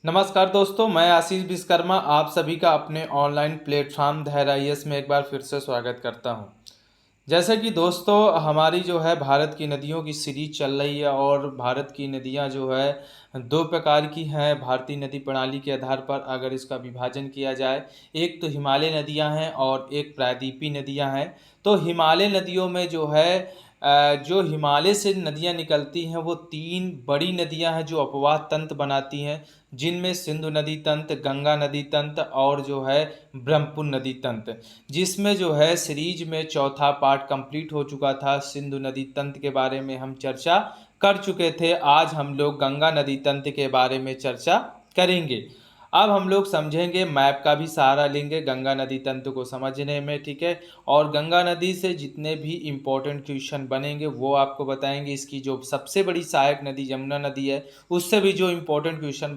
नमस्कार दोस्तों, मैं आशीष विश्वकर्मा आप सभी का अपने ऑनलाइन प्लेटफॉर्म धैर्य में एक बार फिर से स्वागत करता हूं। जैसे कि दोस्तों हमारी जो है भारत की नदियों की सीरीज चल रही है और भारत की नदियां जो है दो प्रकार की हैं। भारतीय नदी प्रणाली के आधार पर अगर इसका विभाजन किया जाए, एक तो हिमालय नदियां हैं और एक प्रायद्वीपीय नदियां हैं। तो हिमालय नदियों में जो है जो हिमालय से नदियां निकलती हैं वो तीन बड़ी नदियां हैं जो अपवाह तंत्र बनाती हैं, जिनमें सिंधु नदी तंत्र, गंगा नदी तंत्र और जो है ब्रह्मपुत्र नदी तंत्र। जिसमें जो है सीरीज में चौथा पार्ट कंप्लीट हो चुका था। सिंधु नदी तंत्र के बारे में हम चर्चा कर चुके थे। आज हम लोग गंगा नदी तंत्र के बारे में चर्चा करेंगे। अब हम लोग समझेंगे, मैप का भी सहारा लेंगे गंगा नदी तंत्र को समझने में, ठीक है। और गंगा नदी से जितने भी इम्पोर्टेंट क्वेश्चन बनेंगे वो आपको बताएंगे। इसकी जो सबसे बड़ी सहायक नदी यमुना नदी है, उससे भी जो इम्पोर्टेंट क्वेश्चन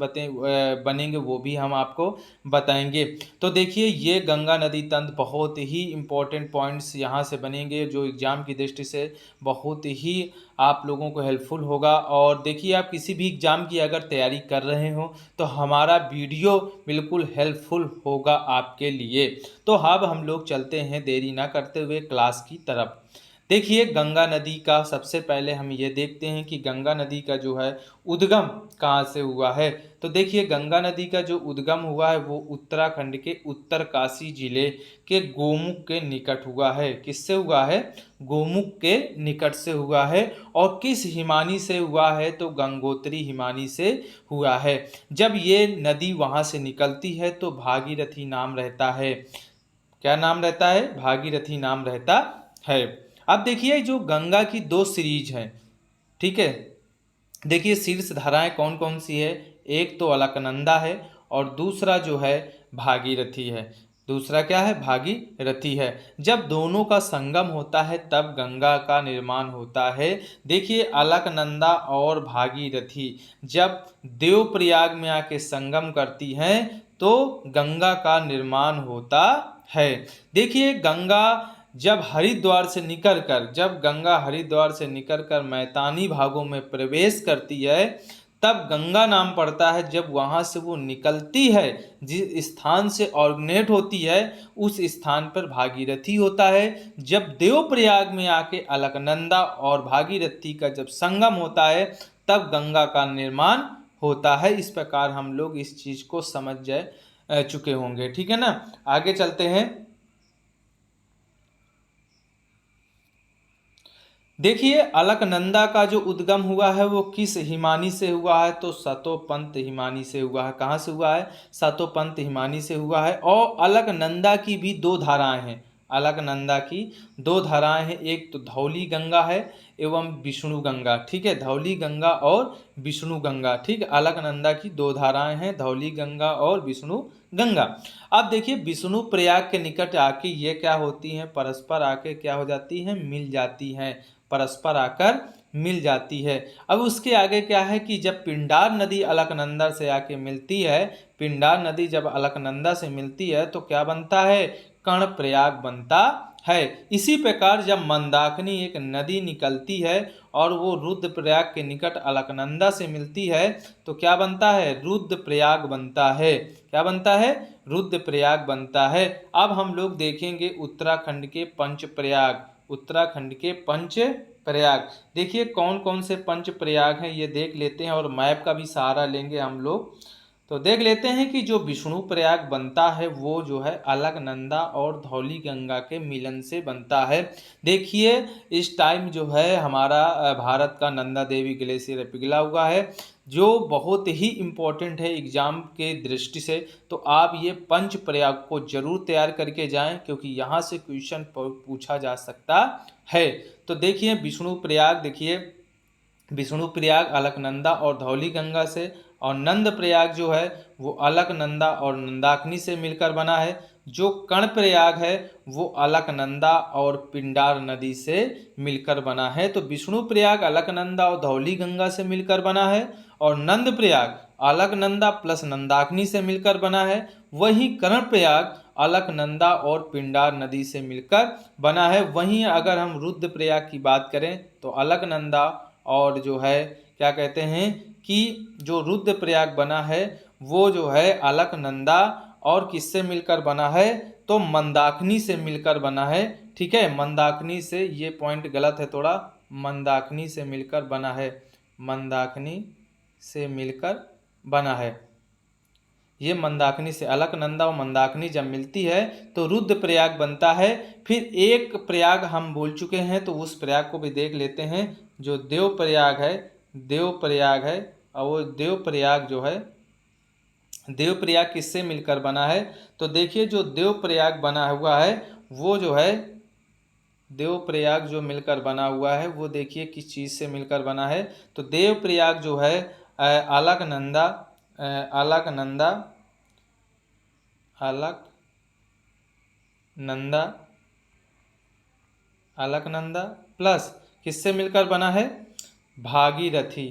बनेंगे वो भी हम आपको बताएंगे। तो देखिए, ये गंगा नदी तंत्र बहुत ही इम्पोर्टेंट पॉइंट्स यहाँ से बनेंगे जो एग्ज़ाम की दृष्टि से बहुत ही आप लोगों को हेल्पफुल होगा। और देखिए, आप किसी भी एग्ज़ाम की अगर तैयारी कर रहे हो तो हमारा वीडियो बिल्कुल हेल्पफुल होगा आपके लिए। तो अब हम लोग चलते हैं देरी ना करते हुए क्लास की तरफ। देखिए, गंगा नदी का सबसे पहले हम ये देखते हैं कि गंगा नदी का जो है उद्गम कहाँ से हुआ है। तो देखिए, गंगा नदी का जो उद्गम हुआ है वो उत्तराखंड के उत्तरकाशी जिले के गोमुख के निकट हुआ है। किससे हुआ है? गोमुख के निकट से हुआ है। और किस हिमानी से हुआ है? तो गंगोत्री हिमानी से हुआ है। जब ये नदी वहाँ से निकलती है तो भागीरथी नाम रहता है। क्या नाम रहता है? भागीरथी नाम रहता है। अब देखिए, जो गंगा की दो सीरीज हैं, ठीक है। देखिए, शीर्ष धाराएं कौन कौन सी है? एक तो अलकनंदा है और दूसरा जो है भागीरथी है। दूसरा क्या है? भागीरथी है। जब दोनों का संगम होता है तब गंगा का निर्माण होता है। देखिए, अलकनंदा और भागीरथी जब देवप्रयाग में आके संगम करती हैं तो गंगा का निर्माण होता है। देखिए, जब गंगा हरिद्वार से निकलकर मैदानी भागों में प्रवेश करती है तब गंगा नाम पड़ता है। जब वहाँ से वो निकलती है, जिस स्थान से ऑरिजिनेट होती है उस स्थान पर भागीरथी होता है। जब देवप्रयाग में आके अलकनंदा और भागीरथी का जब संगम होता है तब गंगा का निर्माण होता है। इस प्रकार हम लोग इस चीज को समझ चुके होंगे, ठीक है ना। आगे चलते हैं। देखिए, अलकनंदा का जो उद्गम हुआ है वो किस हिमानी से हुआ है? तो सतोपंत हिमानी से हुआ है। कहाँ से हुआ है? सतोपंत हिमानी से हुआ है। और अलकनंदा की भी दो धाराएं हैं। अलकनंदा की दो धाराएं हैं, एक तो धौली गंगा है एवं विष्णु गंगा, ठीक है। धौली गंगा और विष्णु गंगा, ठीक है। अलकनंदा की दो धाराएं हैं, धौली गंगा और विष्णु गंगा। अब देखिए, विष्णु प्रयाग के निकट आके ये क्या होती हैं? परस्पर आके क्या हो जाती हैं? मिल जाती हैं। परस्पर आकर मिल जाती है। अब उसके आगे क्या है कि जब पिंडार नदी अलकनंदा से आके मिलती है, पिंडार नदी जब अलकनंदा से मिलती है तो क्या बनता है? कर्णप्रयाग बनता है। इसी प्रकार जब मंदाकिनी एक नदी निकलती है और वो रुद्रप्रयाग के निकट अलकनंदा से मिलती है तो क्या बनता है? रुद्रप्रयाग बनता है। क्या बनता है? रुद्रप्रयाग बनता है। अब हम लोग देखेंगे उत्तराखंड के पंचप्रयाग। उत्तराखंड के पंच प्रयाग, देखिए कौन कौन से पंच प्रयाग हैं ये देख लेते हैं और मैप का भी सहारा लेंगे हम लोग। तो देख लेते हैं कि जो विष्णु प्रयाग बनता है वो जो है अलकनंदा और धौली गंगा के मिलन से बनता है। देखिए, इस टाइम जो है हमारा भारत का नंदा देवी ग्लेशियर पिघला हुआ है जो बहुत ही इम्पोर्टेंट है एग्जाम के दृष्टि से। तो आप ये पंच प्रयाग को जरूर तैयार करके जाएं क्योंकि यहाँ से क्वेश्चन पूछा जा सकता है। तो देखिए, विष्णु प्रयाग अलकनंदा और धौली गंगा से, और नंद प्रयाग जो है वो अलकनंदा और नंदाकिनी से मिलकर बना है। जो कर्ण प्रयाग है वो अलकनंदा और पिंडार नदी से मिलकर बना है। तो विष्णु प्रयाग अलकनंदा और धौली गंगा से मिलकर बना है और नंद प्रयाग अलकनंदा प्लस नंदाकिनी से मिलकर बना है। वहीं कर्ण प्रयाग अलकनंदा और पिंडार नदी से मिलकर बना है। वहीं अगर हम रुद्रप्रयाग की बात करें तो अलकनंदा और जो है क्या कहते हैं कि जो रुद्रप्रयाग बना है वो जो है अलकनंदा और किससे मिलकर बना है, तो मंदाकिनी से मिलकर बना है। ठीक है, मंदाकिनी से, ये पॉइंट गलत है थोड़ा, मंदाकिनी से मिलकर बना है, मंदाकिनी से मिलकर बना है। ये मंदाकिनी से, अलकनंदा और मंदाकिनी जब मिलती है तो रुद्रप्रयाग बनता है। फिर एक प्रयाग हम बोल चुके हैं तो उस प्रयाग को भी देख लेते हैं, जो देवप्रयाग है, देवप्रयाग है। और वो देवप्रयाग जो है, देवप्रयाग किससे मिलकर बना है, तो देखिए जो देवप्रयाग बना हुआ है वो जो है, देवप्रयाग जो मिलकर बना हुआ है वो देखिए किस चीज़ से मिलकर बना है, तो देवप्रयाग जो है अलकनंदा, अलकनंदा, अलकनंदा, अलकनंदा प्लस किससे मिलकर बना है, भागीरथी,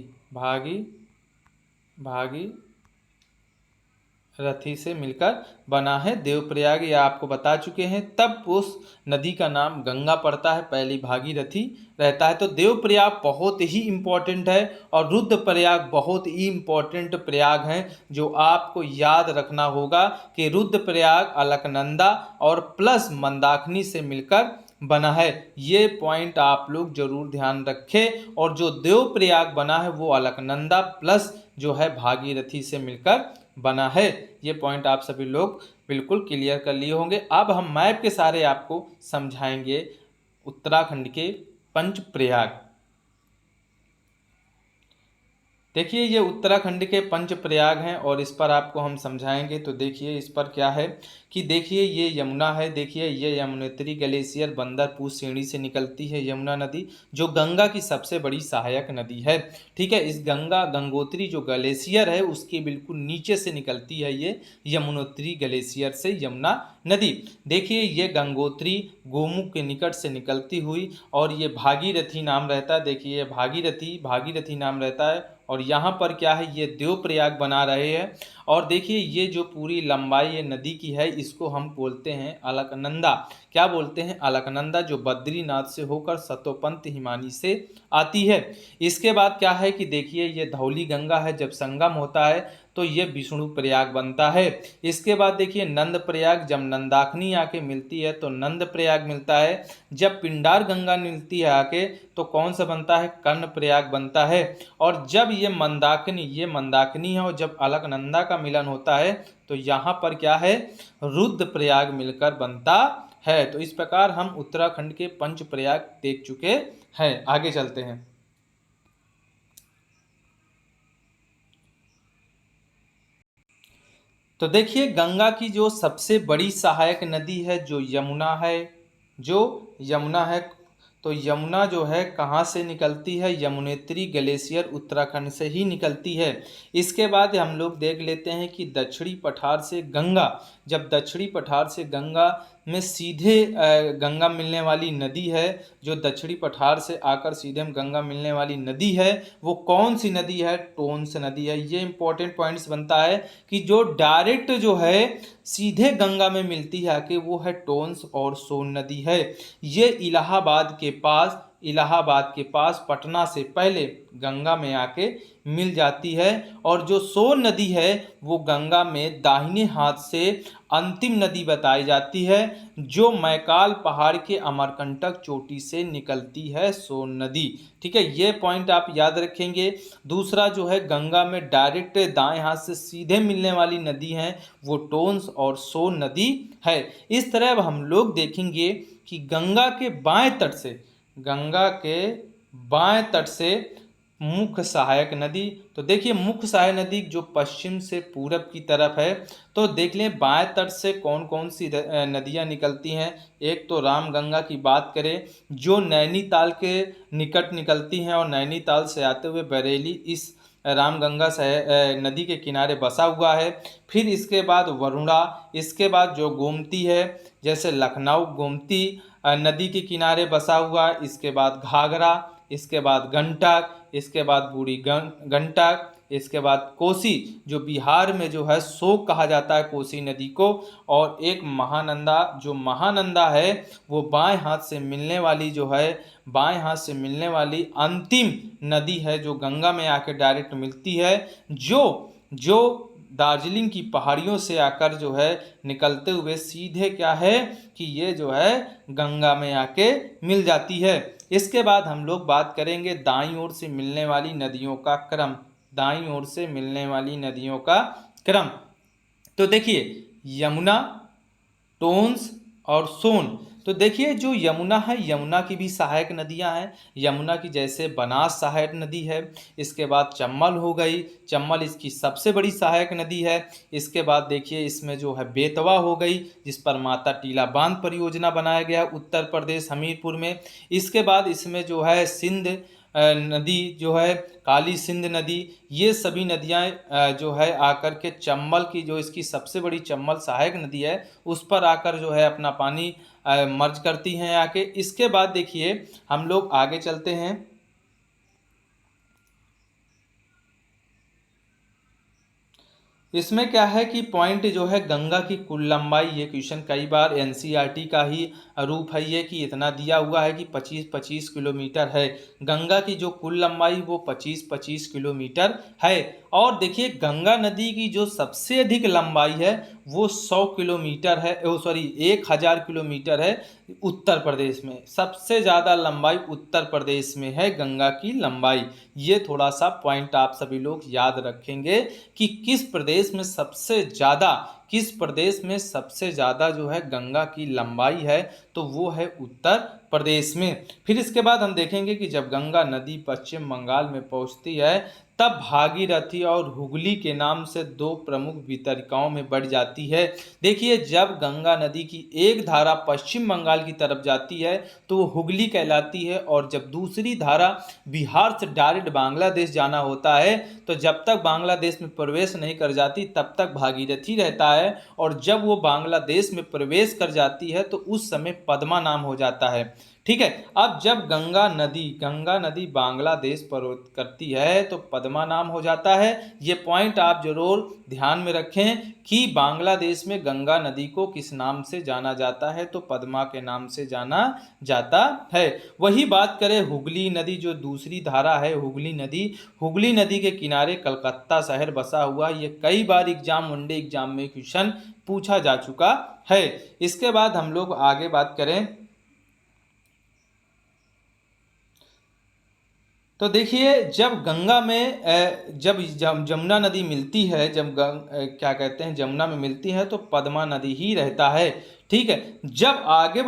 भागीरथी से मिलकर बना है देवप्रयाग। ये आपको बता चुके हैं। तब उस नदी का नाम गंगा पड़ता है, पहली भागीरथी रहता है। तो देवप्रयाग बहुत ही इम्पोर्टेंट है और रुद्रप्रयाग बहुत ही इम्पोर्टेंट प्रयाग हैं, जो आपको याद रखना होगा कि रुद्रप्रयाग अलकनंदा और प्लस मंदाकिनी से मिलकर बना है। ये पॉइंट आप लोग जरूर ध्यान रखें। और जो देवप्रयाग बना है वो अलकनंदा प्लस जो है भागीरथी से मिलकर बना है। ये पॉइंट आप सभी लोग बिल्कुल क्लियर कर लिए होंगे। अब हम मैप के सारे आपको समझाएंगे उत्तराखंड के पंच प्रयाग। देखिए ये उत्तराखंड के पंच प्रयाग हैं और इस पर आपको हम समझाएंगे। तो देखिए इस पर क्या है कि देखिए ये यमुना है, देखिए ये यमुनोत्री ग्लेशियर बंदरपुर सीढ़ी से निकलती है यमुना नदी, जो गंगा की सबसे बड़ी सहायक नदी है। ठीक है, इस गंगोत्री जो ग्लेशियर है उसके बिल्कुल नीचे से निकलती है ये यमुनोत्री ग्लेशियर से यमुना नदी। देखिए ये गंगोत्री गोमुख के निकट से निकलती हुई, और ये भागीरथी नाम रहता है। देखिए भागीरथी नाम रहता है। और यहाँ पर क्या है, ये देवप्रयाग बना रहे हैं। और देखिए ये जो पूरी लंबाई ये नदी की है इसको हम बोलते हैं अलकनंदा। क्या बोलते हैं, अलकनंदा, जो बद्रीनाथ से होकर सतोपंत हिमानी से आती है। इसके बाद क्या है कि देखिए ये धौली गंगा है, जब संगम होता है तो ये विष्णु प्रयाग बनता है। इसके बाद देखिए नंद प्रयाग, जब नंदाकिनी आके मिलती है तो नंद प्रयाग मिलता है। जब पिंडार गंगा मिलती है आके तो कौन सा बनता है, कर्ण प्रयाग बनता है। और जब ये मंदाकिनी है और जब अलकनंदा का मिलन होता है तो यहाँ पर क्या है, रुद्रप्रयाग मिलकर बनता है। तो इस प्रकार हम उत्तराखंड के पंच प्रयाग देख चुके हैं। आगे चलते हैं। तो देखिए गंगा की जो सबसे बड़ी सहायक नदी है जो यमुना है, जो यमुना है, तो यमुना जो है कहाँ से निकलती है, यमुनोत्री ग्लेशियर उत्तराखंड से ही निकलती है। इसके बाद हम लोग देख लेते हैं कि दक्षिणी पठार से गंगा, जब दक्षिणी पठार से गंगा में सीधे गंगा मिलने वाली नदी है, जो दक्षिणी पठार से आकर सीधे गंगा मिलने वाली नदी है वो कौन सी नदी है, टोंस नदी है। ये इंपॉर्टेंट पॉइंट्स बनता है कि जो डायरेक्ट जो है सीधे गंगा में मिलती है कि वो है टोंस और सोन नदी है। ये इलाहाबाद के पास पटना से पहले गंगा में आके मिल जाती है। और जो सोन नदी है वो गंगा में दाहिने हाथ से अंतिम नदी बताई जाती है, जो मैकाल पहाड़ के अमरकंटक चोटी से निकलती है सोन नदी। ठीक है, ये पॉइंट आप याद रखेंगे। दूसरा जो है गंगा में डायरेक्ट दाएं हाथ से सीधे मिलने वाली नदी है वो टोंस और सोन नदी है। इस तरह अब हम लोग देखेंगे कि गंगा के बाएं तट से मुख्य सहायक नदी। तो देखिए मुख्य सहायक नदी जो पश्चिम से पूरब की तरफ है, तो देख लें बाएं तट से कौन कौन सी नदियां निकलती हैं। एक तो रामगंगा की बात करें जो नैनीताल के निकट निकलती हैं, और नैनीताल से आते हुए बरेली इस रामगंगा नदी के किनारे बसा हुआ है। फिर इसके बाद वरुणा, इसके बाद जो गोमती है, जैसे लखनऊ गोमती नदी के किनारे बसा हुआ, इसके बाद घाघरा, इसके बाद गंडक, इसके बाद बूढ़ी गंडक, इसके बाद कोसी, जो बिहार में जो है शोक कहा जाता है कोसी नदी को। और एक महानंदा, जो महानंदा है वो बाएं हाथ से मिलने वाली अंतिम नदी है जो गंगा में आके डायरेक्ट मिलती है, जो दार्जिलिंग की पहाड़ियों से आकर जो है निकलते हुए सीधे क्या है कि ये जो है गंगा में आके मिल जाती है। इसके बाद हम लोग बात करेंगे दाईं ओर से मिलने वाली नदियों का क्रम। दाईं ओर से मिलने वाली नदियों का क्रम, तो देखिए यमुना, टोंस और सोन। तो देखिए जो यमुना है, यमुना की भी सहायक नदियां हैं। यमुना की जैसे बनास सहायक नदी है, इसके बाद चंबल हो गई, चंबल इसकी सबसे बड़ी सहायक नदी है। इसके बाद देखिए इसमें जो है बेतवा हो गई, जिस पर माता टीला बांध परियोजना बनाया गया उत्तर प्रदेश हमीरपुर में। इसके बाद इसमें जो है सिंध नदी जो है, काली सिंध नदी, ये सभी नदियाँ जो है आकर के चंबल की, जो इसकी सबसे बड़ी चंबल सहायक नदी है, उस पर आकर जो है अपना पानी मर्ज करती हैं आके। इसके बाद देखिए हम लोग आगे चलते हैं। इसमें क्या है कि पॉइंट जो है गंगा की कुल लंबाई, ये क्वेश्चन कई बार एनसीईआरटी का ही रूप है ये, कि इतना दिया हुआ है कि 25-25 किलोमीटर है। गंगा की जो कुल लंबाई वो 25-25 किलोमीटर है। और देखिए गंगा नदी की जो सबसे अधिक लंबाई है वो 100 किलोमीटर है, 1000 किलोमीटर है उत्तर प्रदेश में। सबसे ज़्यादा लंबाई उत्तर प्रदेश में है गंगा की लंबाई। ये थोड़ा सा पॉइंट आप सभी लोग याद रखेंगे कि किस प्रदेश में सबसे ज़्यादा जो है गंगा की लंबाई है, तो वो है उत्तर प्रदेश में। फिर इसके बाद हम देखेंगे कि जब गंगा नदी पश्चिम बंगाल में पहुंचती है, तब भागीरथी और हुगली के नाम से दो प्रमुख वितरिकाओं में बढ़ जाती है। देखिए जब गंगा नदी की एक धारा पश्चिम बंगाल की तरफ जाती है तो वो हुगली कहलाती है, और जब दूसरी धारा बिहार से डायरेक्ट बांग्लादेश जाना होता है, तो जब तक बांग्लादेश में प्रवेश नहीं कर जाती तब तक भागीरथी रहता है, और जब वो बांग्लादेश में प्रवेश कर जाती है तो उस समय पद्मा नाम हो जाता है। ठीक है, अब जब गंगा नदी बांग्लादेश प्रवेश करती है तो पद्मा नाम हो जाता है। ये पॉइंट आप जरूर ध्यान में रखें कि बांग्लादेश में गंगा नदी को किस नाम से जाना जाता है, तो पद्मा के नाम से जाना जाता है। वही बात करें हुगली नदी, जो दूसरी धारा है हुगली नदी के किनारे कलकत्ता शहर बसा हुआ। ये कई बार वनडे एग्जाम में क्वेश्चन पूछा जा चुका है। इसके बाद हम लोग आगे बात करें तो देखिए जब गंगा में जब जमुना नदी मिलती है, क्या कहते हैं जमुना में मिलती है, तो पद्मा नदी ही रहता है। ठीक है, जब आगे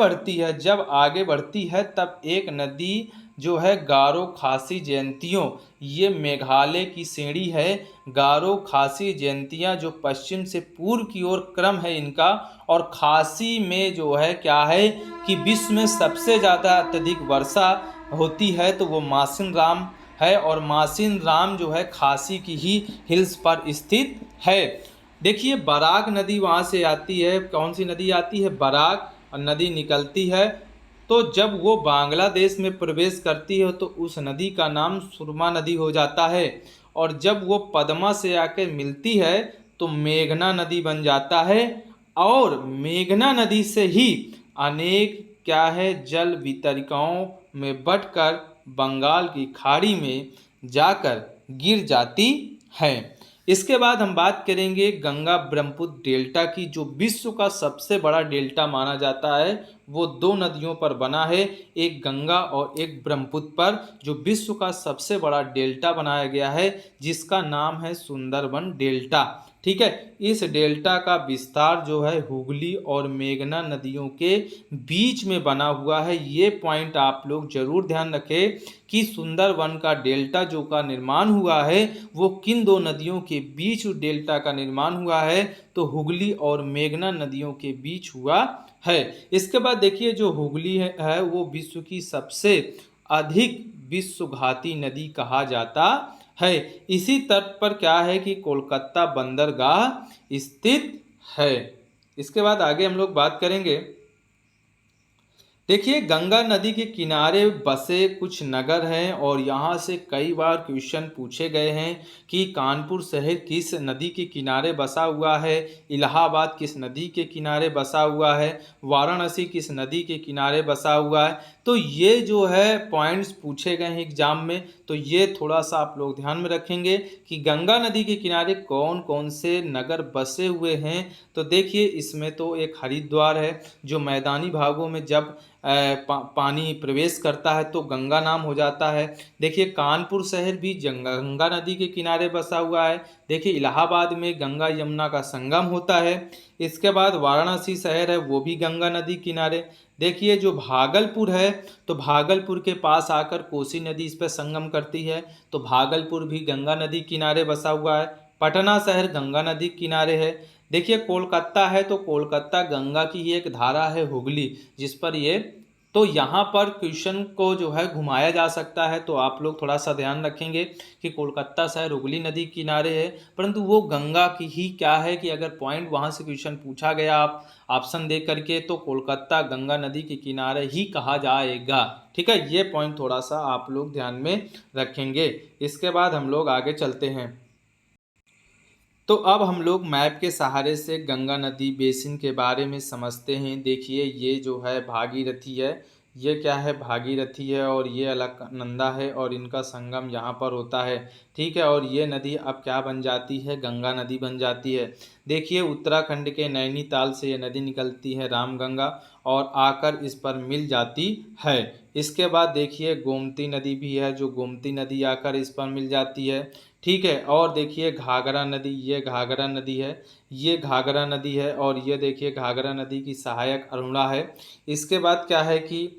बढ़ती है तब एक नदी जो है गारो खासी जयंतियों, ये मेघालय की श्रेणी है। गारो खासी जयंतियाँ जो पश्चिम से पूर्व की ओर क्रम है इनका, और खासी में जो है क्या है कि विश्व में सबसे ज़्यादा अत्यधिक वर्षा होती है, तो वो मासिन राम है, और मासिन राम जो है खासी की ही हिल्स पर स्थित है। देखिए बराक नदी वहाँ से आती है। कौन सी नदी आती है? बराक नदी निकलती है। तो जब वो बांग्लादेश में प्रवेश करती है तो उस नदी का नाम सुरमा नदी हो जाता है, और जब वो पद्मा से आकर मिलती है तो मेघना नदी बन जाता है, और मेघना नदी से ही अनेक क्या है जल वितरिकाओं में बटकर बंगाल की खाड़ी में जाकर गिर जाती है। इसके बाद हम बात करेंगे गंगा ब्रह्मपुत्र डेल्टा की, जो विश्व का सबसे बड़ा डेल्टा माना जाता है। वो दो नदियों पर बना है, एक गंगा और एक ब्रह्मपुत्र पर, जो विश्व का सबसे बड़ा डेल्टा बनाया गया है, जिसका नाम है सुंदरबन डेल्टा। ठीक है, इस डेल्टा का विस्तार जो है हुगली और मेघना नदियों के बीच में बना हुआ है। ये पॉइंट आप लोग जरूर ध्यान रखें कि सुंदरबन का डेल्टा जो का निर्माण हुआ है वो किन दो नदियों के बीच डेल्टा का निर्माण हुआ है, तो हुगली और मेघना नदियों के बीच हुआ है। इसके बाद देखिए जो हुगली है वो विश्व की सबसे अधिक विश्वघाती नदी कहा जाता है। इसी तट पर क्या है कि कोलकाता बंदरगाह स्थित है। इसके बाद आगे हम लोग बात करेंगे देखिए, गंगा नदी के किनारे बसे कुछ नगर हैं और यहाँ से कई बार क्वेश्चन पूछे गए हैं कि कानपुर शहर किस नदी के किनारे बसा हुआ है, इलाहाबाद किस नदी के किनारे बसा हुआ है, वाराणसी किस नदी के किनारे बसा हुआ है। तो ये जो है पॉइंट्स पूछे गए हैं एग्जाम में, तो ये थोड़ा सा आप लोग ध्यान में रखेंगे कि गंगा नदी के किनारे कौन कौन से नगर बसे हुए हैं। तो देखिए, इसमें तो एक हरिद्वार है जो मैदानी भागों में जब पानी प्रवेश करता है तो गंगा नाम हो जाता है। देखिए, कानपुर शहर भी गंगा नदी के किनारे बसा हुआ है। देखिए, इलाहाबाद में गंगा यमुना का संगम होता है। इसके बाद वाराणसी शहर है, वो भी गंगा नदी किनारे। देखिए, जो भागलपुर है, तो भागलपुर के पास आकर कोसी नदी इस पर संगम करती है, तो भागलपुर भी गंगा नदी किनारे बसा हुआ है। पटना शहर गंगा नदी किनारे है। देखिए, कोलकाता है, तो कोलकाता गंगा की ही एक धारा है हुगली, जिस पर ये, तो यहाँ पर क्वेश्चन को जो है घुमाया जा सकता है। तो आप लोग थोड़ा सा ध्यान रखेंगे कि कोलकाता शहर हुगली नदी किनारे है, परंतु वो गंगा की ही क्या है कि अगर पॉइंट वहाँ से क्वेश्चन पूछा गया आप ऑप्शन दे करके, तो कोलकाता गंगा नदी के किनारे ही कहा जाएगा। ठीक है, ये पॉइंट थोड़ा सा आप लोग ध्यान में रखेंगे। इसके बाद हम लोग आगे चलते हैं। तो अब हम लोग मैप के सहारे से गंगा नदी बेसिन के बारे में समझते हैं। देखिए, ये जो है भागीरथी है, ये क्या है, भागीरथी है, और ये अलकनंदा है, और इनका संगम यहाँ पर होता है। ठीक है, और ये नदी अब क्या बन जाती है, गंगा नदी बन जाती है। देखिए, उत्तराखंड के नैनीताल से ये नदी निकलती है रामगंगा, और आकर इस पर मिल जाती है। इसके बाद देखिए, गोमती नदी भी है, जो गोमती नदी आकर इस पर मिल जाती है। ठीक है, और देखिए घाघरा नदी, ये घाघरा नदी है, ये घाघरा नदी है, और ये देखिए घाघरा नदी की सहायक अरुणा है। इसके बाद क्या है कि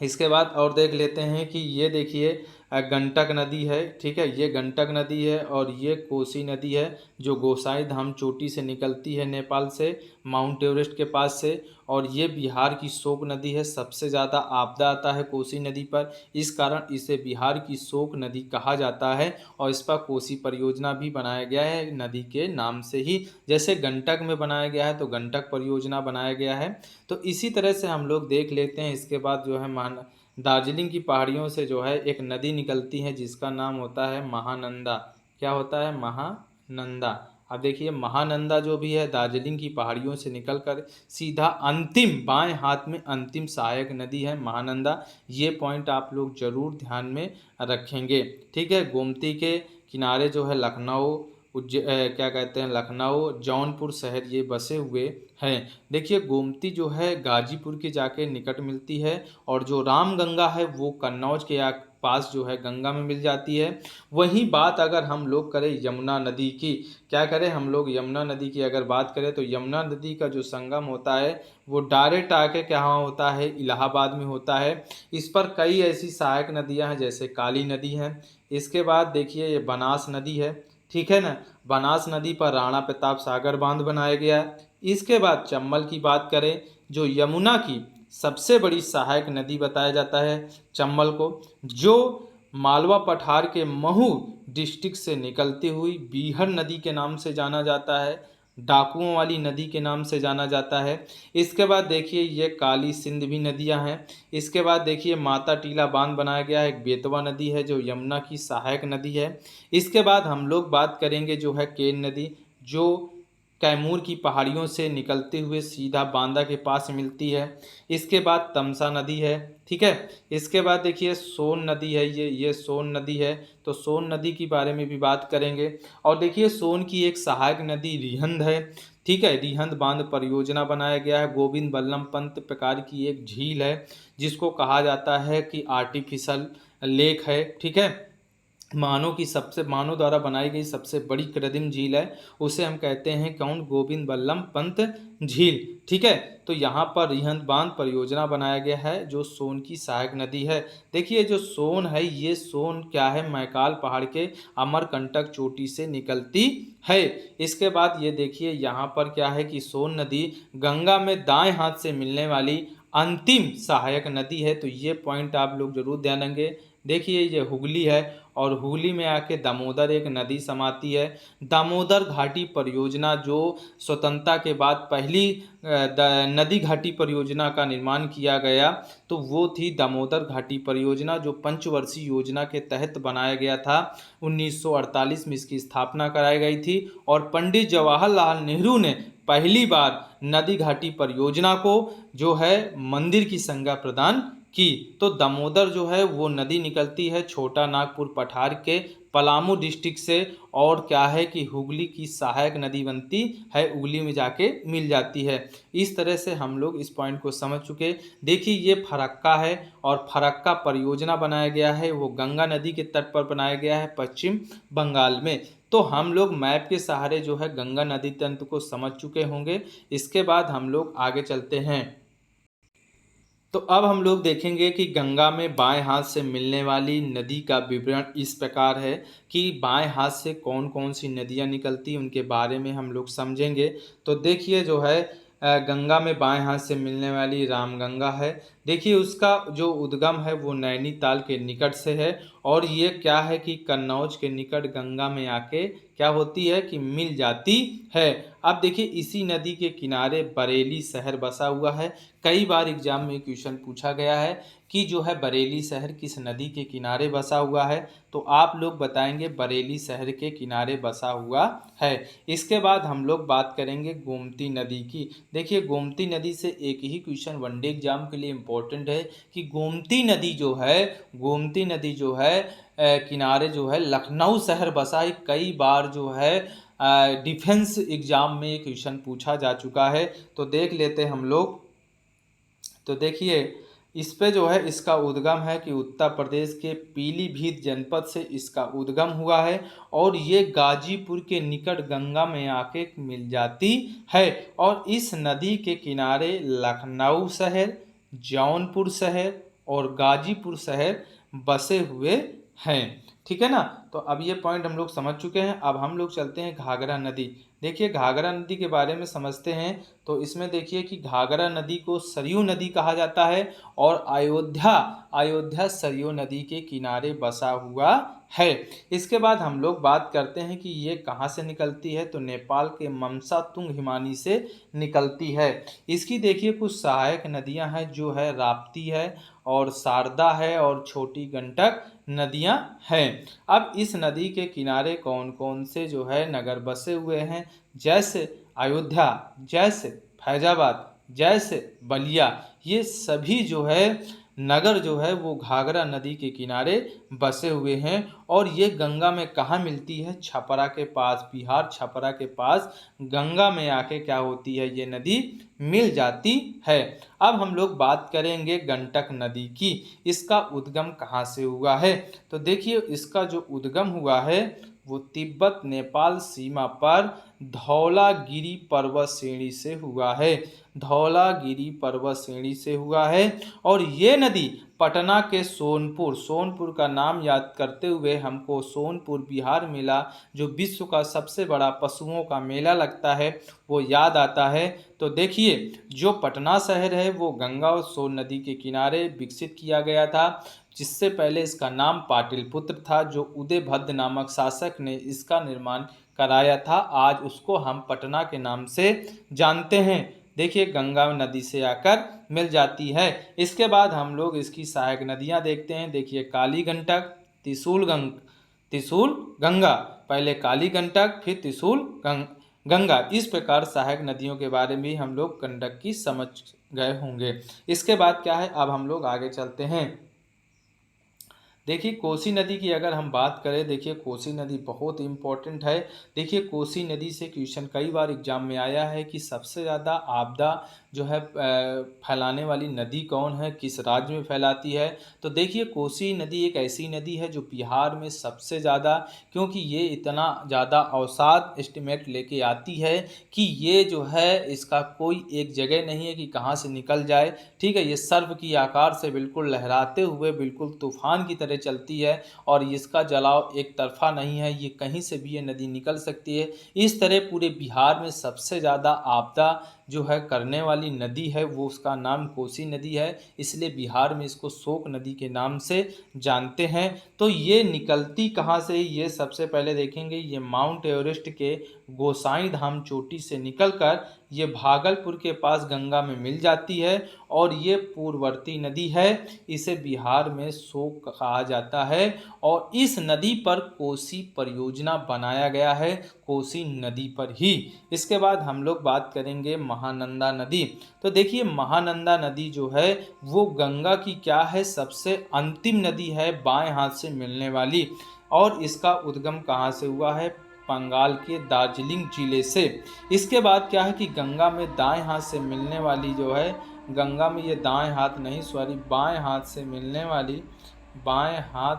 इसके बाद और देख लेते हैं कि ये देखिए गंडक नदी है। ठीक है, ये गंडक नदी है, और ये कोसी नदी है जो गोसाई धाम चोटी से निकलती है नेपाल से, माउंट एवरेस्ट के पास से। और ये बिहार की शोक नदी है, सबसे ज़्यादा आपदा आता है कोसी नदी पर, इस कारण इसे बिहार की शोक नदी कहा जाता है। और इस पर कोसी परियोजना भी बनाया गया है नदी के नाम से ही, जैसे गंडक में बनाया गया है तो गंडक परियोजना बनाया गया है। तो इसी तरह से हम लोग देख लेते हैं। इसके बाद जो है दार्जिलिंग की पहाड़ियों से जो है एक नदी निकलती है जिसका नाम होता है महानंदा। क्या होता है, महानंदा। अब देखिए, महानंदा जो भी है दार्जिलिंग की पहाड़ियों से निकलकर सीधा अंतिम बाएं हाथ में अंतिम सहायक नदी है महानंदा। ये पॉइंट आप लोग जरूर ध्यान में रखेंगे। ठीक है, गोमती के किनारे जो है लखनऊ, क्या कहते हैं, लखनऊ, जौनपुर शहर ये बसे हुए हैं। देखिए, गोमती जो है गाजीपुर के जाके निकट मिलती है, और जो रामगंगा है वो कन्नौज के पास जो है गंगा में मिल जाती है। वहीं बात अगर हम लोग करें यमुना नदी की, क्या करें हम लोग, यमुना नदी की अगर बात करें तो यमुना नदी का जो संगम होता है वो डायरेक्ट आके कहाँ होता है, इलाहाबाद में होता है। इस पर कई ऐसी सहायक नदियाँ हैं, जैसे काली नदी है। इसके बाद देखिए, ये बनास नदी है। ठीक है ना, बनास नदी पर राणा प्रताप सागर बांध बनाया गया है। इसके बाद चंबल की बात करें, जो यमुना की सबसे बड़ी सहायक नदी बताया जाता है चंबल को, जो मालवा पठार के महू डिस्ट्रिक्ट से निकलती हुई बीहर नदी के नाम से जाना जाता है, डाकुओं वाली नदी के नाम से जाना जाता है। इसके बाद देखिए, ये काली सिंध भी नदियां हैं। इसके बाद देखिए, माता टीला बांध बनाया गया है, एक बेतवा नदी है जो यमुना की सहायक नदी है। इसके बाद हम लोग बात करेंगे जो है केन नदी, जो कैमूर की पहाड़ियों से निकलते हुए सीधा बांदा के पास मिलती है। इसके बाद तमसा नदी है। ठीक है, इसके बाद देखिए सोन नदी है, ये सोन नदी है, तो सोन नदी के बारे में भी बात करेंगे। और देखिए, सोन की एक सहायक नदी रिहंद है। ठीक है, रिहंद बांध परियोजना बनाया गया है, गोविंद बल्लभ पंत प्रकार की एक झील है, जिसको कहा जाता है कि आर्टिफिशियल लेक है। ठीक है, मानव द्वारा बनाई गई सबसे बड़ी कृत्रिम झील है, उसे हम कहते हैं कौन, गोविंद बल्लभ पंत झील। ठीक है, तो यहाँ पर रिहंद बांध परियोजना बनाया गया है, जो सोन की सहायक नदी है। देखिए, जो सोन है, ये सोन क्या है, मैकाल पहाड़ के अमरकंटक चोटी से निकलती है। इसके बाद ये देखिए, यहाँ पर क्या है कि सोन नदी गंगा में दाएं हाथ से मिलने वाली अंतिम सहायक नदी है। तो ये पॉइंट आप लोग जरूर ध्यान देंगे, देखिए ये जो हुगली है और हुगली में आके दामोदर एक नदी समाती है। दामोदर घाटी परियोजना जो स्वतंत्रता के बाद पहली नदी घाटी परियोजना का निर्माण किया गया, तो वो थी दामोदर घाटी परियोजना जो पंचवर्षीय योजना के तहत बनाया गया था। 1948 में इसकी स्थापना कराई गई थी और पंडित जवाहरलाल नेहरू ने पहली बार नदी घाटी परियोजना को जो है मंदिर की संज्ञा प्रदान की। तो दामोदर जो है वो नदी निकलती है छोटा नागपुर पठार के पलामू डिस्ट्रिक्ट से, और क्या है कि हुगली की सहायक नदी बनती है, हुगली में जाके मिल जाती है। इस तरह से हम लोग इस पॉइंट को समझ चुके। देखिए ये फरक्का है और फरक्का परियोजना बनाया गया है, वो गंगा नदी के तट पर बनाया गया है पश्चिम बंगाल में। तो हम लोग मैप के सहारे जो है गंगा नदी तंत्र को समझ चुके होंगे। इसके बाद हम लोग आगे चलते हैं। तो अब हम लोग देखेंगे कि गंगा में बाएं हाथ से मिलने वाली नदी का विवरण इस प्रकार है कि बाएं हाथ से कौन कौन सी नदियां निकलती उनके बारे में हम लोग समझेंगे। तो देखिए जो है गंगा में बाएं हाथ से मिलने वाली रामगंगा है। देखिए उसका जो उद्गम है वो नैनीताल के निकट से है, और ये क्या है कि कन्नौज के निकट गंगा में आके क्या होती है कि मिल जाती है। अब देखिए इसी नदी के किनारे बरेली शहर बसा हुआ है। कई बार एग्जाम में क्वेश्चन पूछा गया है कि जो है बरेली शहर किस नदी के किनारे बसा हुआ है, तो आप लोग बताएंगे बरेली शहर के किनारे बसा हुआ है। इसके बाद हम लोग बात करेंगे गोमती नदी की। देखिए गोमती नदी से एक ही क्वेश्चन वनडे एग्जाम के लिए इम्पोर्टेंट है कि गोमती नदी जो है, गोमती नदी जो है किनारे जो है लखनऊ शहर बसा है। कई बार जो है डिफेंस एग्जाम में क्वेश्चन पूछा जा चुका है, तो देख लेते हम लोग। तो देखिए इस पे जो है इसका उद्गम है कि उत्तर प्रदेश के पीलीभीत जनपद से इसका उद्गम हुआ है, और ये गाजीपुर के निकट गंगा में आके मिल जाती है। और इस नदी के किनारे लखनऊ शहर, जौनपुर शहर और गाजीपुर शहर बसे हुए हैं। ठीक है ना। तो अब ये पॉइंट हम लोग समझ चुके हैं। अब हम लोग चलते हैं घाघरा नदी। देखिए घाघरा नदी के बारे में समझते हैं। तो इसमें देखिए कि घाघरा नदी को सरयू नदी कहा जाता है, और अयोध्या सरयू नदी के किनारे बसा हुआ है। इसके बाद हम लोग बात करते हैं कि ये कहाँ से निकलती है, तो नेपाल के ममसा तुंग हिमानी से निकलती है। इसकी देखिए कुछ सहायक नदियां हैं जो है राप्ती है और शारदा है और छोटी गंडक नदियां हैं। अब इस नदी के किनारे कौन कौन से जो है नगर बसे हुए हैं, जैसे अयोध्या, जैसे फैजाबाद, जैसे बलिया, ये सभी जो है नगर जो है वो घाघरा नदी के किनारे बसे हुए हैं। और ये गंगा में कहाँ मिलती है, छपरा के पास, बिहार छपरा के पास गंगा में आके क्या होती है, ये नदी मिल जाती है। अब हम लोग बात करेंगे गंडक नदी की। इसका उद्गम कहाँ से हुआ है, तो देखिए इसका जो उद्गम हुआ है वो तिब्बत नेपाल सीमा पर धौलागिरी पर्वत श्रेणी से हुआ है। धौलागिरी पर्वत श्रेणी से हुआ है। और ये नदी पटना के सोनपुर का नाम याद करते हुए हमको सोनपुर बिहार मेला, जो विश्व का सबसे बड़ा पशुओं का मेला लगता है, वो याद आता है। तो देखिए जो पटना शहर है वो गंगा और सोन नदी के किनारे विकसित किया गया था, जिससे पहले इसका नाम पाटलिपुत्र था, जो उदयभद्र नामक शासक ने इसका निर्माण कराया था। आज उसको हम पटना के नाम से जानते हैं। देखिए गंगा नदी से आकर मिल जाती है। इसके बाद हम लोग इसकी सहायक नदियां देखते हैं। देखिए काली गंडक, त्रिशूल गंगा, पहले काली गंडक फिर त्रिशूल गंगा। इस प्रकार सहायक नदियों के बारे में हम लोग गंडक की समझ गए होंगे। इसके बाद क्या है, अब हम लोग आगे चलते हैं। देखिए कोसी नदी की अगर हम बात करें, देखिए कोसी नदी बहुत इम्पोर्टेंट है। देखिए कोसी नदी से क्वेश्चन कई बार एग्जाम में आया है कि सबसे ज़्यादा आपदा जो है फैलाने वाली नदी कौन है, किस राज्य में फैलाती है। तो देखिए कोसी नदी एक ऐसी नदी है जो बिहार में सबसे ज़्यादा, क्योंकि ये इतना ज़्यादा अवसाद एस्टिमेट लेके आती है कि ये जो है इसका कोई एक जगह नहीं है कि कहाँ से निकल जाए। ठीक है, ये सर्प की आकार से बिल्कुल लहराते हुए बिल्कुल तूफान की तरह चलती है, और इसका जलाव एक तरफा नहीं है, ये कहीं से भी ये नदी निकल सकती है। इस तरह पूरे बिहार में सबसे ज़्यादा आपदा जो है करने वाली वाली नदी है वो उसका नाम कोसी नदी है, इसलिए बिहार में इसको शोक नदी के नाम से जानते हैं। तो ये निकलती कहाँ से, ये सबसे पहले देखेंगे, ये माउंट एवरेस्ट के गोसाई धाम चोटी से निकलकर ये भागलपुर के पास गंगा में मिल जाती है और ये पूर्ववर्ती नदी है, इसे बिहार में शोक कहा जाता है। और इस नदी पर कोसी परियोजना बनाया गया है, कोसी नदी पर ही। इसके बाद हम लोग बात करेंगे महानंदा नदी। तो देखिए महानंदा नदी जो है वो गंगा की क्या है, सबसे अंतिम नदी है बाएं हाथ से मिलने वाली, और इसका उद्गम कहाँ से हुआ है, बंगाल के दार्जिलिंग जिले से। इसके बाद क्या है कि गंगा में दाएं हाथ से मिलने वाली जो है, गंगा में ये दाएं हाथ नहीं, सॉरी, बाएं हाथ से मिलने वाली, बाएं हाथ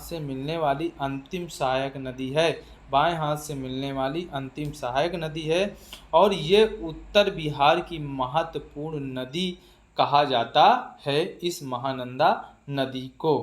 से मिलने वाली अंतिम सहायक नदी है, बाएं हाथ से मिलने वाली अंतिम सहायक नदी है। और ये उत्तर बिहार की महत्वपूर्ण नदी कहा जाता है इस महानंदा नदी को।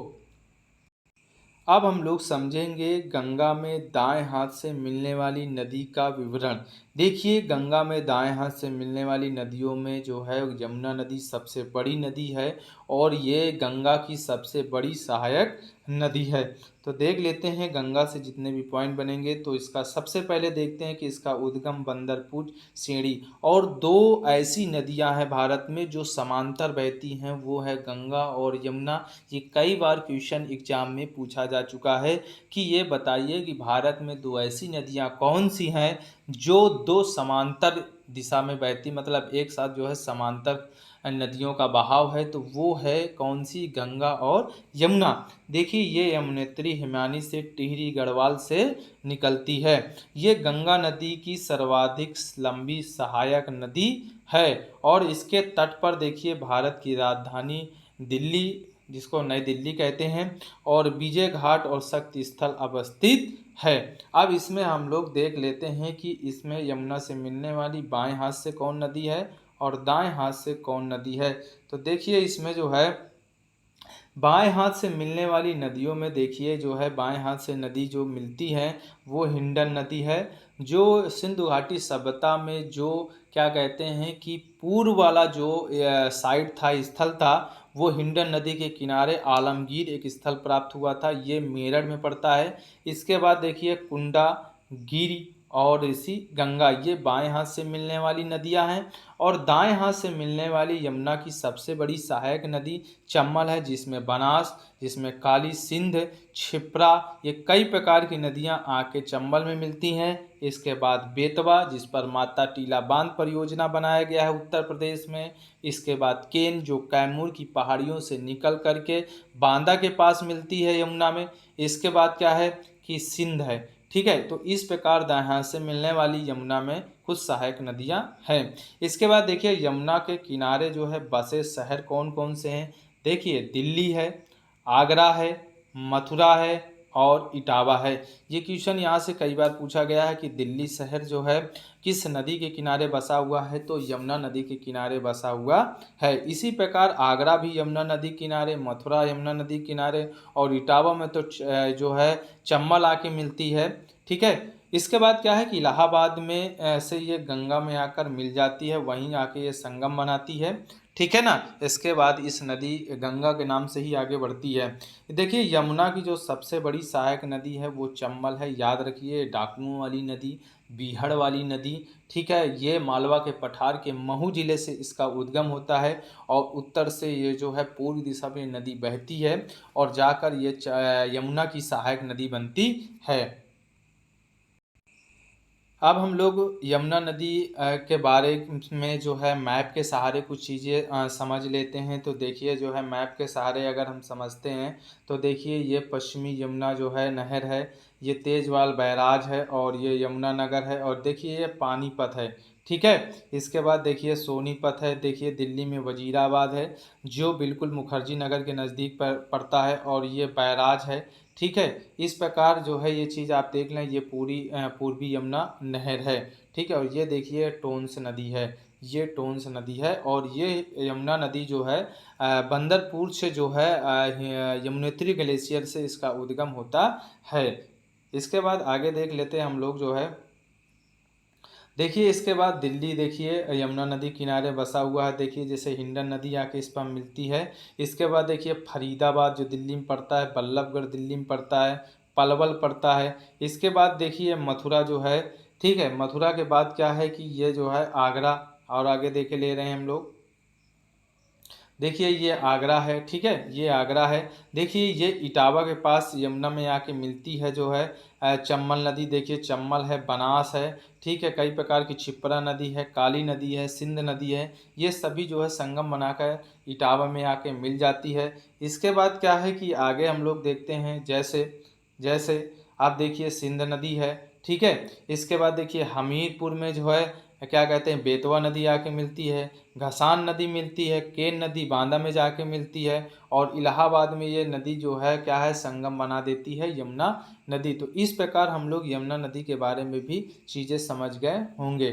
अब हम लोग समझेंगे गंगा में दाएं हाथ से मिलने वाली नदी का विवरण। देखिए गंगा में दाएं हाथ से मिलने वाली नदियों में जो है यमुना नदी सबसे बड़ी नदी है और ये गंगा की सबसे बड़ी सहायक नदी है। तो देख लेते हैं गंगा से जितने भी पॉइंट बनेंगे। तो इसका सबसे पहले देखते हैं कि इसका उद्गम बंदरपुर सीढ़ी, और दो ऐसी नदियां हैं भारत में जो समांतर बहती हैं, वो है गंगा और यमुना। ये कई बार क्वेश्चन एग्जाम में पूछा जा चुका है कि ये बताइए कि भारत में दो ऐसी नदियां कौन सी हैं जो दो समांतर दिशा में बहती, मतलब एक साथ जो है समांतर नदियों का बहाव है, तो वो है कौन सी, गंगा और यमुना। देखिए ये यमुनेत्री हिमानी से टिहरी गढ़वाल से निकलती है। ये गंगा नदी की सर्वाधिक लंबी सहायक नदी है और इसके तट पर देखिए भारत की राजधानी दिल्ली, जिसको नई दिल्ली कहते हैं, और विजय घाट और शक्ति स्थल अवस्थित है। अब इसमें हम लोग देख लेते हैं कि इसमें यमुना से मिलने वाली बाएं हाथ से कौन नदी है और दाएं हाथ से कौन नदी है। तो देखिए इसमें जो है बाएं हाथ से मिलने वाली नदियों में देखिए जो है बाएं हाथ से नदी जो मिलती है वो हिंडन नदी है, जो सिंधु घाटी सभ्यता में जो क्या कहते हैं कि पूर्व वाला जो साइड था, स्थल था, वो हिंडन नदी के किनारे आलमगीर एक स्थल प्राप्त हुआ था, ये मेरठ में पड़ता है। इसके बाद देखिए कुंडा, गिरी और ऋषि गंगा, ये बाएं हाथ से मिलने वाली नदियां हैं। और दाएं हाथ से मिलने वाली यमुना की सबसे बड़ी सहायक नदी चंबल है, जिसमें बनास, जिसमें काली सिंध, क्षिप्रा, ये कई प्रकार की नदियां आके चंबल में मिलती हैं। इसके बाद बेतवा, जिस पर माता टीला बांध परियोजना बनाया गया है उत्तर प्रदेश में। इसके बाद केन, जो कैमूर की पहाड़ियों से निकल करके बांदा के पास मिलती है यमुना में। इसके बाद क्या है कि सिंध है, ठीक है। तो इस प्रकार दाएं हाथ से मिलने वाली यमुना में कुछ सहायक नदियां हैं। इसके बाद देखिए यमुना के किनारे जो है बसे शहर कौन कौन से हैं। देखिए दिल्ली है, आगरा है, मथुरा है और इटावा है। ये क्वेश्चन यहाँ से कई बार पूछा गया है कि दिल्ली शहर जो है किस नदी के किनारे बसा हुआ है, तो यमुना नदी के किनारे बसा हुआ है। इसी प्रकार आगरा भी यमुना नदी किनारे, मथुरा यमुना नदी किनारे, और इटावा में तो जो है चंबल आके मिलती है, ठीक है। इसके बाद क्या है कि इलाहाबाद में से ये गंगा में आकर मिल जाती है, वहीं आके ये संगम बनाती है, ठीक है ना। इसके बाद इस नदी गंगा के नाम से ही आगे बढ़ती है। देखिए यमुना की जो सबसे बड़ी सहायक नदी है वो चंबल है, याद रखिए, डाकुओं वाली नदी, बीहड़ वाली नदी, ठीक है। ये मालवा के पठार के महू जिले से इसका उद्गम होता है और उत्तर से ये जो है पूर्व दिशा में नदी बहती है और जाकर ये यमुना की सहायक नदी बनती है। अब हम लोग यमुना नदी के बारे में जो है मैप के सहारे कुछ चीज़ें समझ लेते हैं। तो देखिए जो है मैप के सहारे अगर हम समझते हैं तो देखिए ये पश्चिमी यमुना जो है नहर है, ये तेजवाल बैराज है और ये यमुना नगर है, और देखिए ये पानीपत है, ठीक है। इसके बाद देखिए सोनीपत है, देखिए दिल्ली में वजीराबाद है जो बिल्कुल मुखर्जी नगर के नज़दीक पर पड़ता है, और ये बैराज है, ठीक है। इस प्रकार जो है ये चीज़ आप देख लें, ये पूरी पूर्वी यमुना नहर है, ठीक है। और ये देखिए टोंस नदी है, ये टोंस नदी है, और ये यमुना नदी जो है बंदरपुर से जो है यमुनोत्री ग्लेशियर से इसका उद्गम होता है। इसके बाद आगे देख लेते हैं हम लोग जो है देखिए इसके बाद दिल्ली देखिए यमुना नदी किनारे बसा हुआ है। देखिए जैसे हिंडन नदी आके इस पर मिलती है। इसके बाद देखिए फरीदाबाद जो दिल्ली में पड़ता है, बल्लभगढ़ दिल्ली में पड़ता है, पलवल पड़ता है। इसके बाद देखिए मथुरा जो है, ठीक है, मथुरा के बाद क्या है कि ये जो है आगरा, और आगे देखे ले रहे हैं हम लोग। देखिए ये आगरा है, ठीक है, ये आगरा है। देखिए ये इटावा के पास यमुना में आके मिलती है जो है चम्बल नदी। देखिए चम्बल है, बनास है, ठीक है, कई प्रकार की क्षिप्रा नदी है, काली नदी है, सिंध नदी है। ये सभी जो है संगम बनाकर इटावा में आके मिल जाती है। इसके बाद क्या है कि आगे हम लोग देखते हैं, जैसे जैसे आप देखिए सिंध नदी है, ठीक है। इसके बाद देखिए हमीरपुर में जो है क्या कहते हैं, बेतवा नदी आके मिलती है, घसान नदी मिलती है, केन नदी बांदा में जाके मिलती है, और इलाहाबाद में ये नदी जो है क्या है, संगम बना देती है यमुना नदी। तो इस प्रकार हम लोग यमुना नदी के बारे में भी चीज़ें समझ गए होंगे।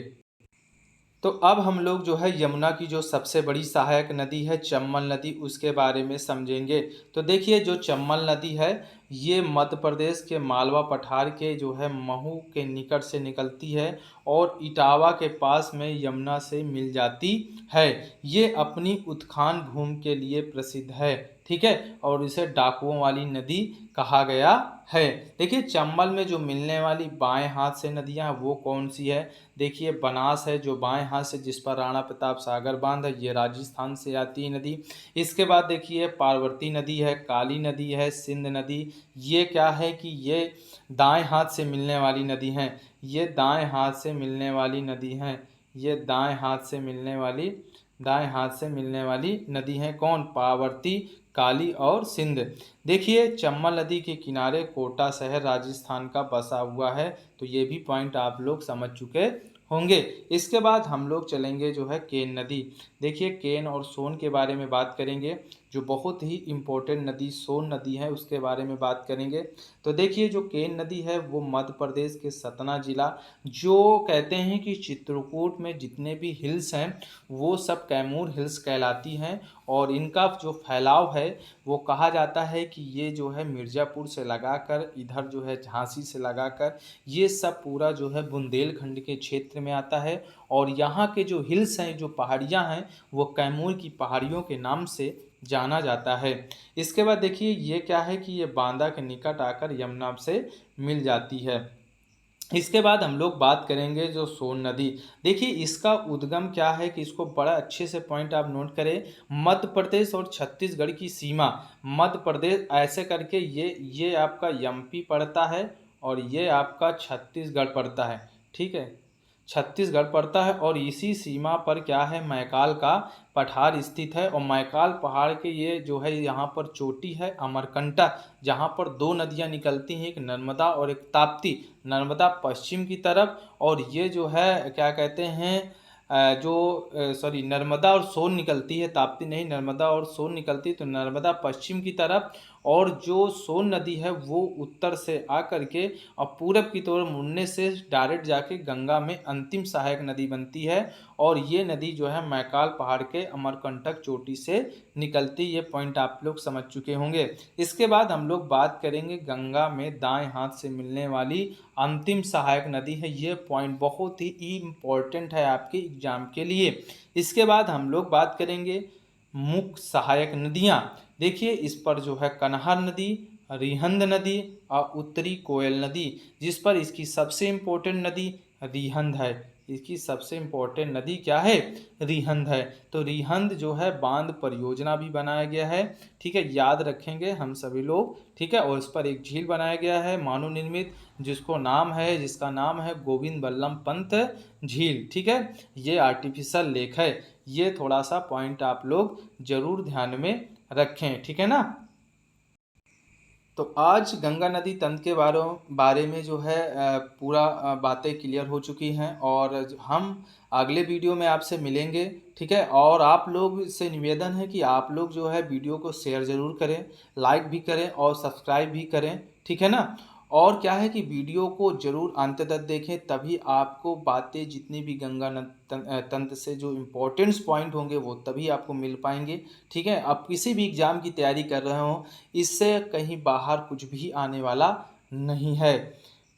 तो अब हम लोग जो है यमुना की जो सबसे बड़ी सहायक नदी है चम्बल नदी, उसके बारे में समझेंगे। तो देखिए जो चम्बल नदी है ये मध्य प्रदेश के मालवा पठार के जो है महू के निकट से निकलती है और इटावा के पास में यमुना से मिल जाती है। ये अपनी उत्खान भूमि के लिए प्रसिद्ध है, ठीक है, और इसे डाकुओं वाली नदी कहा गया है। देखिए चंबल में जो मिलने वाली बाएं हाथ से नदियां वो कौन सी है। देखिए बनास है जो बाएं हाथ से, जिस पर राणा प्रताप सागर बांध है, ये राजस्थान से आती है नदी। इसके बाद देखिए पार्वती नदी है, काली नदी है, सिंध नदी। ये क्या है कि ये दाएं हाथ से मिलने वाली नदी हैं। ये दाएं हाथ से मिलने वाली नदी हैं। ये दाएं हाथ से मिलने वाली नदी हैं कौन, पार्वती, काली और सिंध। देखिए चंबल नदी के किनारे कोटा शहर राजस्थान का बसा हुआ है। तो ये भी पॉइंट आप लोग समझ चुके होंगे। इसके बाद हम लोग चलेंगे जो है केन नदी। देखिए केन और सोन के बारे में बात करेंगे। जो बहुत ही इम्पोर्टेंट नदी सोन नदी है उसके बारे में बात करेंगे। तो देखिए जो केन नदी है वो मध्य प्रदेश के सतना जिला, जो कहते हैं कि चित्रकूट में जितने भी हिल्स हैं वो सब कैमूर हिल्स कहलाती हैं। और इनका जो फैलाव है वो कहा जाता है कि ये जो है मिर्ज़ापुर से लगाकर इधर जो है झांसी से लगाकर ये सब पूरा जो है बुंदेलखंड के क्षेत्र में आता है। और यहाँ के जो हिल्स हैं, जो पहाड़ियाँ हैं, वो कैमूर की पहाड़ियों के नाम से जाना जाता है। इसके बाद देखिए ये क्या है कि ये बांदा के निकट आकर यमुना से मिल जाती है। इसके बाद हम लोग बात करेंगे जो सोन नदी। देखिए इसका उद्गम क्या है कि इसको बड़ा अच्छे से पॉइंट आप नोट करें। मध्य प्रदेश और छत्तीसगढ़ की सीमा, मध्य प्रदेश ऐसे करके ये आपका एमपी पड़ता है और ये आपका छत्तीसगढ़ पड़ता है, ठीक है, छत्तीसगढ़ पड़ता है। और इसी सीमा पर क्या है, मैकाल का पठार स्थित है। और मैकाल पहाड़ के ये जो है यहाँ पर चोटी है अमरकंटक, जहाँ पर दो नदियाँ निकलती हैं, एक नर्मदा और एक ताप्ती। नर्मदा पश्चिम की तरफ, और ये जो है क्या कहते हैं नर्मदा और सोन निकलती है, ताप्ती नहीं, नर्मदा और सोन निकलती है। तो नर्मदा पश्चिम की तरफ और जो सोन नदी है वो उत्तर से आकर के और पूरब की तरफ मुड़ने से डायरेक्ट जाके गंगा में अंतिम सहायक नदी बनती है। और ये नदी जो है मैकाल पहाड़ के अमरकंटक चोटी से निकलती, ये पॉइंट आप लोग समझ चुके होंगे। इसके बाद हम लोग बात करेंगे गंगा में दाएं हाथ से मिलने वाली अंतिम सहायक नदी है। ये पॉइंट बहुत ही इम्पोर्टेंट है आपके एग्जाम के लिए। इसके बाद हम लोग बात करेंगे मुख्य सहायक नदियाँ। देखिए इस पर जो है कन्हार नदी, रिहंद नदी और उत्तरी कोयल नदी, जिस पर इसकी सबसे इम्पोर्टेंट नदी रिहंद है। इसकी सबसे इम्पोर्टेंट नदी क्या है, रिहंद है। तो रिहंद जो है बांध परियोजना भी बनाया गया है, ठीक है, याद रखेंगे हम सभी लोग, ठीक है। और इस पर एक झील बनाया गया है मानव निर्मित, जिसका नाम है गोविंद बल्लभ पंत झील, ठीक है। ये आर्टिफिशियल लेक है। ये थोड़ा सा पॉइंट आप लोग जरूर ध्यान में रखें, ठीक है ना। तो आज गंगा नदी तंत्र के बारे में जो है पूरा बातें क्लियर हो चुकी हैं। और हम अगले वीडियो में आपसे मिलेंगे, ठीक है। और आप लोग से निवेदन है कि आप लोग जो है वीडियो को शेयर ज़रूर करें, लाइक भी करें और सब्सक्राइब भी करें, ठीक है ना। और क्या है कि वीडियो को जरूर अंत तक देखें, तभी आपको बातें जितनी भी गंगा तंत्र से जो इम्पोर्टेंट्स पॉइंट होंगे वो तभी आपको मिल पाएंगे, ठीक है। आप किसी भी एग्ज़ाम की तैयारी कर रहे हो, इससे कहीं बाहर कुछ भी आने वाला नहीं है,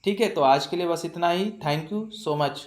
ठीक है। तो आज के लिए बस इतना ही। Thank you so much.